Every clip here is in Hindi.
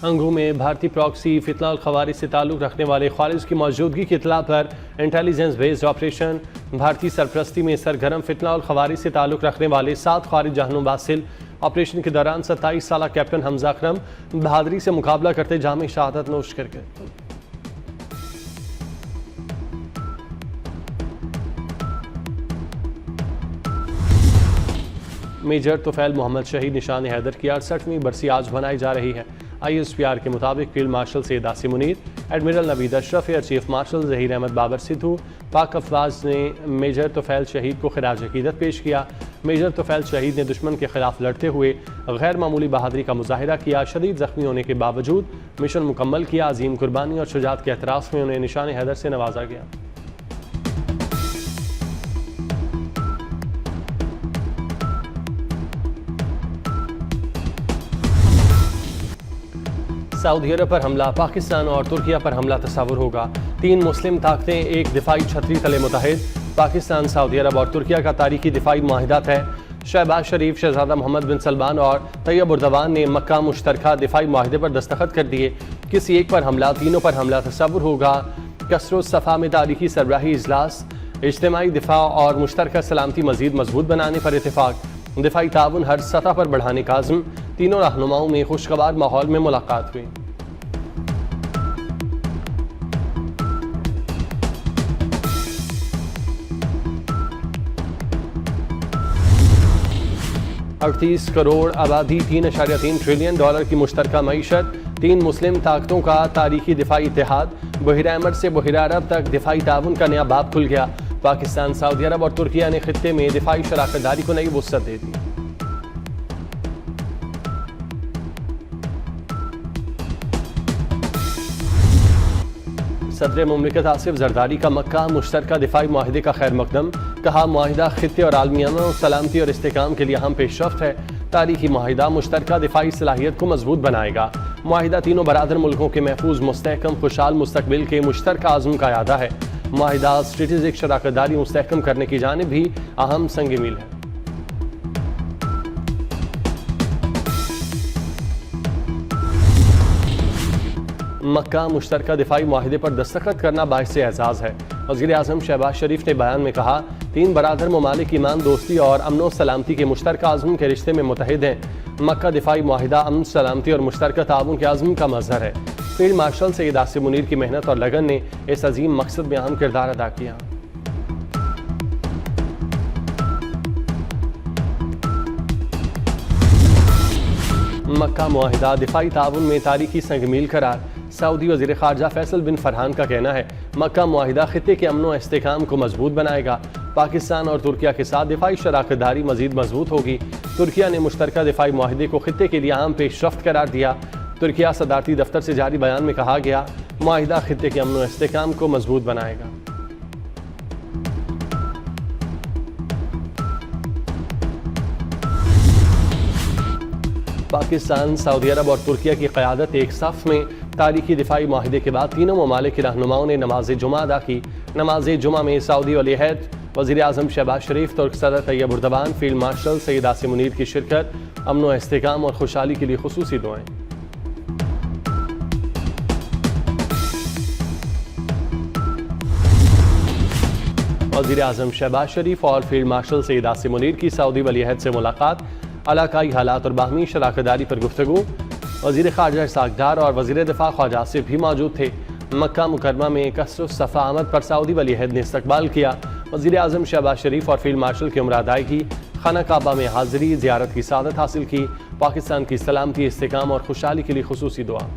अंगू में भारतीय प्रॉक्सी फितना और खवारिज से ताल्लुक़ रखने वाले खारिज की मौजूदगी की इत्तला पर इंटेलिजेंस बेस्ड ऑपरेशन भारतीय सरपरस्ती में सरगर्म फितना और खवारिज से ताल्लुक़ रखने वाले 7 खारिज जहनुम बासिल ऑपरेशन के दौरान 27 साल कैप्टन हमजा अकरम बहादुरी से मुकाबला करते जामे शहादत नोश कर गए। मेजर तुफैल मोहम्मद शहीद निशान हैदर की 68वीं बरसी आज मनाई जा रही है। ISPR के मुताबिक field marshal Syed Asim Munir, admiral Naveed Ashraf, air chief marshal Zaheer Ahmed Babar Sidhu, Pak अफवाज ने मेजर तुफैल शहीद को खिराज अकीदत पेश किया। मेजर तुफैल शहीद ने दुश्मन के खिलाफ लड़ते हुए गैर मामूली बहादुरी का मुजाहिरा किया। शदीद जख्मी होने के बावजूद मिशन मुकम्मल किया। अजीम कुर्बानी और शुजात के एतराफ़ में उन्हें निशान हैदर से नवाजा गया। सऊदी अरब पर हमला, पाकिस्तान और तुर्किया पर हमला तस्वुर होगा। 3 मुस्लिम ताकतें एक दिफाई छतरी तले मुतहद। पाकिस्तान, सऊदी अरब और तुर्किया का तारीखी दिफाई मुआहिदा है। शहबाज शरीफ, शहजादा मोहम्मद बिन सलमान और तैयब उर्दवान ने मक्का मुश्तरका दिफाई मुआहिदे पर दस्तखत कर दिए। किसी एक पर हमला, तीनों पर हमला तस्वुर होगा। कसरो सफ़ा में तारीखी सरबराही इजलास, इज्तिमाई दिफा और मुश्तरका सलामती मजीद मजबूत बनाने पर इतफाक। दिफाई ताउन हर सतह पर बढ़ाने का आज़म। तीनों रहनुमाओं में खुशगवार माहौल में मुलाकात हुई। $38 करोड़ आबादी, $3.3 ट्रिलियन की मुश्तरका मईशत, 3 मुस्लिम ताकतों का तारीखी दिफाई इत्तेहाद, बहिरा अहमद से बहिरा अरब तक दिफाई ताउन का नया बाब खुल गया। पाकिस्तान, सऊदी अरब और तुर्किया ने खित्ते में दिफाई शराकतदारी को नई वुसअत दे दी। सदर मुमलिकत आसिफ जरदारी का मक्का मुश्तरका दिफाई मुआहिदे का खैर मकदम। कहा, मुआहिदा खित्ते और आलमियाना सलामती और इस्तेकाम के लिए अहम पेशरफ्त है। तारीखी मुआहिदा मुश्तरका दिफाई सलाहियत को मजबूत बनाएगा। मुआहिदा तीनों बरादर मुल्कों के महफूज, मुस्तहकम, खुशहाल मुस्तकबिल के मुश्तरका आज़म का यादा है। मुआहिदा स्ट्रेटेजिक शराकतदारी मुस्तहकम करने की जानिब भी अहम संग मील है। मक्का मुश्तरका दिफाई मुआहिदे पर दस्तखत करना बाइस एजाज़ है। वज़ीर आज़म शहबाज शरीफ ने बयान में कहा, 3 बरादर ममालिक ईमान, दोस्ती और अमन सलामती के मुश्तरका आज़म के रिश्ते में मुतहद हैं। मक्का दिफाई मुआहिदा अमन सलामती और मुश्तरका ताउन के आज़म का मज़हर है। फील्ड मार्शल सैयद आसिम मुनीर की मेहनत और लगन ने इस अजीम मकसद में अहम किरदार अदा किया। मक्का मुआहिदा दिफाई ताउन में तारीखी संगमील करार। सऊदी वज़ीर ख़ारजा फैसल बिन फरहान का कहना है, मक्का मुआहिदा खित्ते के अमन व इस्तेकाम को मजबूत बनाएगा। पाकिस्तान और तुर्किया के साथ दिफाई शराकतदारी मजीद मजबूत होगी। तुर्किया ने मुश्तरका दिफाई मुआहिदे को खित्ते के लिए अहम पेशरफ्त करार दिया। तुर्किया सदारती दफ्तर से जारी बयान में कहा गया, मुआहिदा खित्ते के अमन व इस्तेकाम को मजबूत बनाएगा। पाकिस्तान, सऊदी अरब और तुर्किया की क़यादत एक सफ़ में तारीखी दिफाई मुआहिदे के बाद तीनों ममालिक के रहनुमाओं ने नमाज जुमा अदा की। नमाज जुमा में सऊदी वली अहद वज़ीर आज़म शहबाज शरीफ, तुर्क सदर Tayyip Erdogan, field marshal Syed Asim Munir की शिरकत। अमन व इस्तेकाम और खुशहाली के लिए खुसूसी दुआएं। वज़ीर आज़म शहबाज शरीफ और फील्ड मार्शल सैयद आसिम मुनीर की सऊदी वली अहद से मुलाकात। इलाकाई हालात और बाहमी शराकतदारी पर गुफ्तगू। वज़ीर ख़ारजा इसहाक़ डार और वज़ीर दिफ़ा ख्वाजा आसिफ भी मौजूद थे। मक्का मुकरमा में कसर सफ़ा आमद पर सऊदी वली अहद ने इस्तकबाल किया। वज़ीर आज़म शहबाज शरीफ और फील्ड मार्शल की उम्र अदायगी, खाना काबा में हाज़िरी, ज़ियारत की सादत हासिल की। पाकिस्तान की सलामती, इस्तेकाम और खुशहाली के लिए खुसूसी दुआ।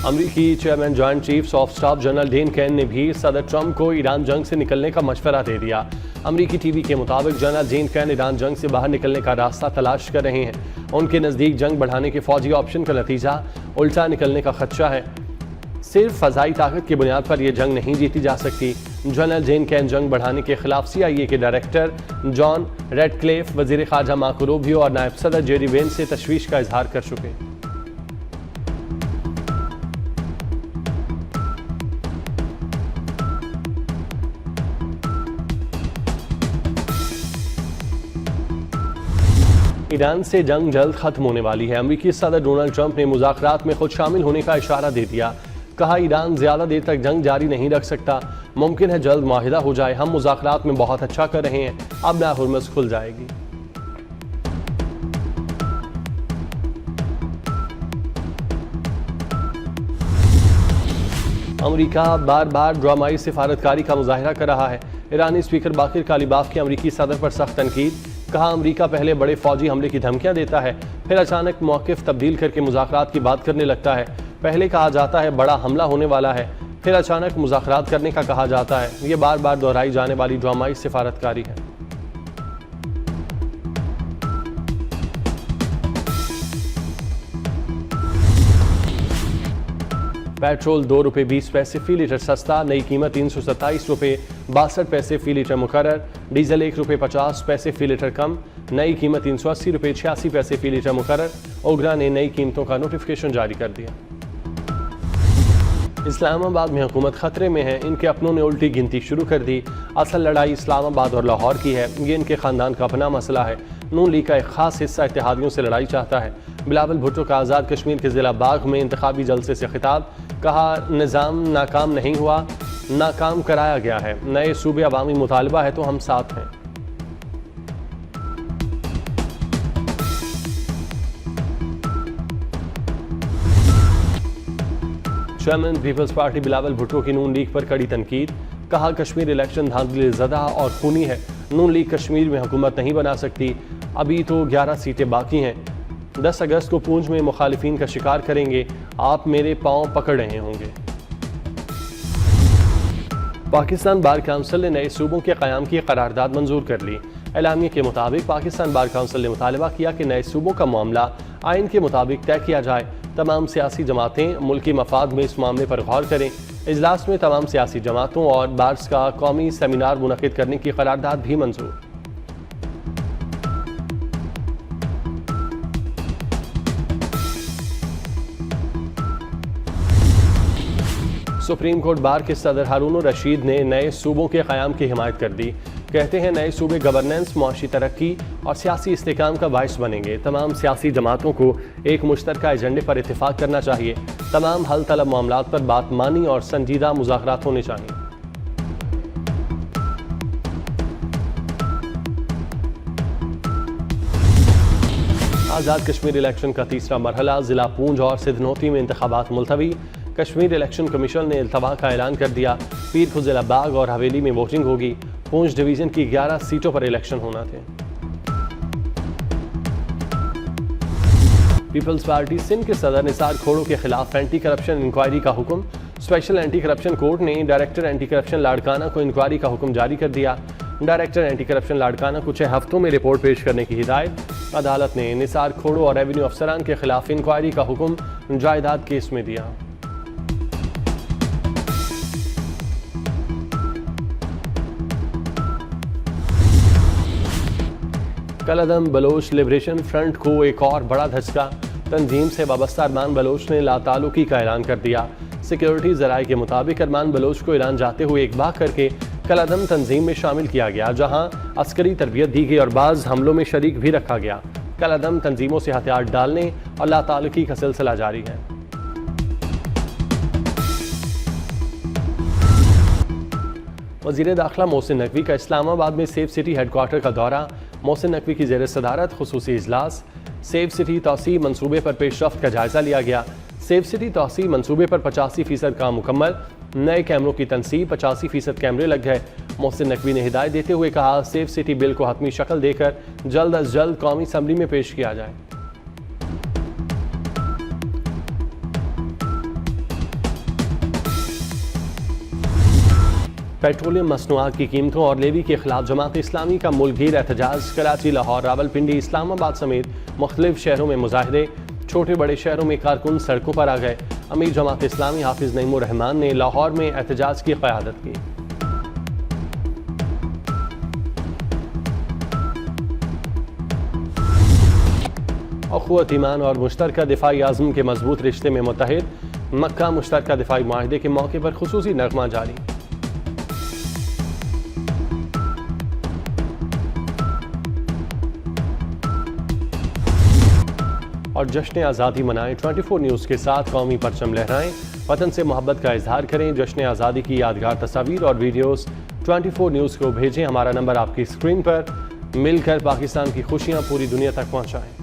अमरीकी chairman joint chiefs of staff general Dan Caine ने भी सदर ट्रंप को ईरान जंग से निकलने का मशवरा दे दिया। अमरीकी टीवी के मुताबिक जनरल डेन कैन ईरान जंग से बाहर निकलने का रास्ता तलाश कर रहे हैं। उनके नज़दीक जंग बढ़ाने के फौजी ऑप्शन का नतीजा उल्टा निकलने का खदशा है। सिर्फ फ़ज़ाई ताकत की बुनियाद पर यह जंग नहीं जीती जा सकती। जनरल डेन कैन जंग बढ़ाने के खिलाफ CIA के डायरेक्टर जॉन रेडक्लिफ, वज़ीर ख़ारजा मार्को रूबियो और नायब सदर जेरी वेंस से तशवीश का इजहार कर चुके। ईरान से जंग जल्द खत्म होने वाली है। अमेरिकी सदर डोनाल्ड ट्रंप ने मुज़ाकरात में खुद शामिल होने का इशारा दे दिया। कहा, ईरान ज़्यादा देर तक जंग जारी नहीं रख सकता, मुमकिन है जल्द माहिदा हो जाए। हम मुज़ाकरात में बहुत अच्छा कर रहे हैं, अब ना हुर्मुज़ खुल जाएगी। अमेरिका बार बार ड्रामाई सिफारतकारी का मुजाहिरा कर रहा है। ईरानी स्पीकर बाकिर कालिबाफ की अमेरिकी सदर पर सख्त तनकीद। कहा, अमेरिका पहले बड़े फौजी हमले की धमकियां देता है, फिर अचानक मौक़िफ़ तब्दील करके मुज़ाकरात की बात करने लगता है। पहले कहा जाता है बड़ा हमला होने वाला है, फिर अचानक मुज़ाकरात करने का कहा जाता है। ये बार बार दोहराई जाने वाली ड्रामाई सिफारतकारी है। पेट्रोल 2 रुपये 20 पैसे फी लीटर सस्ता, नई कीमत 327 रुपये 62 पैसे फी लीटर मुकर्रर। डीजल 1 रुपये 50 पैसे फी लीटर कम, नई कीमत 380 रुपये 86 पैसे फी लीटर मुकर्रर। ओगरा ने नई कीमतों का नोटिफिकेशन जारी कर दिया। इस्लामाबाद में हुकूमत खतरे में है, इनके अपनों ने उल्टी गिनती शुरू कर दी। असल लड़ाई इस्लामाबाद और लाहौर की है, ये इनके ख़ानदान का अपना मसला है। नून लीग का एक खास हिस्सा इत्तेहादियों से लड़ाई चाहता है। बिलावल भुट्टो का आज़ाद कश्मीर के ज़िला बाग में इंतखाबी जलसे से खिताब। कहा, निज़ाम नाकाम नहीं हुआ, नाकाम कराया गया है। नए सूबे अवामी मुतालबा है तो हम साथ हैं। चेयरमैन पीपल्स पार्टी बिलावल भुट्टो की नून लीग पर कड़ी तनकीद। कहा, कश्मीर इलेक्शन धांधली ज़दा और खूनी है, नून लीग कश्मीर में हुकूमत नहीं बना सकती, अभी तो 11 सीटें बाकी हैं। 10 अगस्त को पूंछ में मुखालिफिन का शिकार करेंगे, आप मेरे पांव पकड़ रहे होंगे। पाकिस्तान बार काउंसिल ने नए सूबों के क़याम की करारदाद मंजूर कर ली। एलामिया के मुताबिक पाकिस्तान बार काउंसिल ने मुतालबा किया कि नए सूबों का मामला आइन के मुताबिक तय किया जाए। तमाम सियासी जमातें मुल्की मफाद में इस मामले पर गौर करें। इजलास में तमाम सियासी जमातों और बार्स का कौमी सेमिनार मुनक़िद करने की करारदाद भी मंजूर। सुप्रीम कोर्ट बार के सदर हारून रशीद ने नए सूबों के क़याम की हिमायत कर दी। कहते हैं नए सूबे गवर्नेंस, मुआशी तरक्की और सियासी इस्तेकाम का बाइस बनेंगे। तमाम सियासी जमातों को एक मुश्तरका एजेंडे पर इत्तेफाक करना चाहिए। तमाम हल तलब मामलात पर बात मानी और संजीदा मुज़ाकरात होने चाहिए। आज़ाद कश्मीर इलेक्शन का तीसरा मरहला ज़िला पूंछ और सिधनोती में इंतखाबात मुलतवी। कश्मीर इलेक्शन कमीशन ने इल्तवा का ऐलान कर दिया। पीर को ज़िला बाग और हवेली में वोटिंग होगी। पूंछ डिवीज़न की 11 सीटों पर इलेक्शन होना थे। पीपल्स पार्टी सिंध के सदर निसार खोड़ो के खिलाफ एंटी करप्शन इंक्वायरी का हुक्म। स्पेशल एंटी करप्शन कोर्ट ने डायरेक्टर एंटी करप्शन लाड़काना को इंक्वायरी का हुक्म जारी कर दिया। डायरेक्टर एंटी करप्शन लाड़काना को 6 हफ्तों में रिपोर्ट पेश करने की हिदायत। अदालत ने निसार खोड़ो और रेवेन्यू अफसरान के खिलाफ इंक्वायरी का हुक्म जायदाद केस में दिया। कलअदम बलोच लिबरेशन फ्रंट को एक और बड़ा धचका। तंजीम से वाबस्ता अरमान बलोच ने लातालुकी का ऐलान कर दिया। सिक्योरिटी ज़राए के मुताबिक अरमान बलोच को ईरान जाते हुए अगवा करके कलअदम तंजीम में शामिल किया गया, जहां अस्करी तरबियत दी गई और बाज़ हमलों में शरीक भी रखा गया। कलअदम तंजीमों से हथियार डालने और लातालुकी का सिलसिला जारी है। वज़ीर दाखिला मोहसिन नकवी का इस्लामाबाद में सेफ सिटी हेडक्वार्टर का दौरा। मोहसिन नकवी की ज़ेर सदारत खुसूसी इजलास। सेफ सिटी तौसी मनसूबे पर पेशरफ्त का जायज़ा लिया गया। सेफ सिटी तौसी मनसूबे पर 85% काम मुकम्मल। नए कैमरों की तनसीब, 85% कैमरे लग गए। मोहसिन नकवी ने हिदायत देते हुए कहा, सेफ सिटी बिल को हतमी शक्ल देकर जल्द अज जल्द कौमी असम्बली में पेश किया जाए। पेट्रोलियम मसनूआत की कीमतों और लेवी के खिलाफ जमात इस्लामी का मुल्कगीर एहतजाज। कराची, लाहौर, रावलपिंडी, इस्लामाबाद समेत मुख्तलिफ शहरों में मुजाहिरे। छोटे बड़े शहरों में कारकुन सड़कों पर आ गए। अमीर जमात इस्लामी हाफिज नईमुर रहमान ने लाहौर में एहतजाज की क़यादत की। अख़ुवत ईमान और मुश्तरका दिफाई आज़म के मजबूत रिश्ते में मुत्तहिद। मक्का मुश्तरका दिफाई माहिदे के मौके पर खुसूसी नगमा जारी। और जश्न आज़ादी मनाएं। 24 न्यूज़ के साथ कौमी परचम लहराएं, वतन से मोहब्बत का इजहार करें। जश्न आज़ादी की यादगार तस्वीर और वीडियोस 24 न्यूज़ को भेजें। हमारा नंबर आपकी स्क्रीन पर। मिलकर पाकिस्तान की खुशियाँ पूरी दुनिया तक पहुँचाएँ।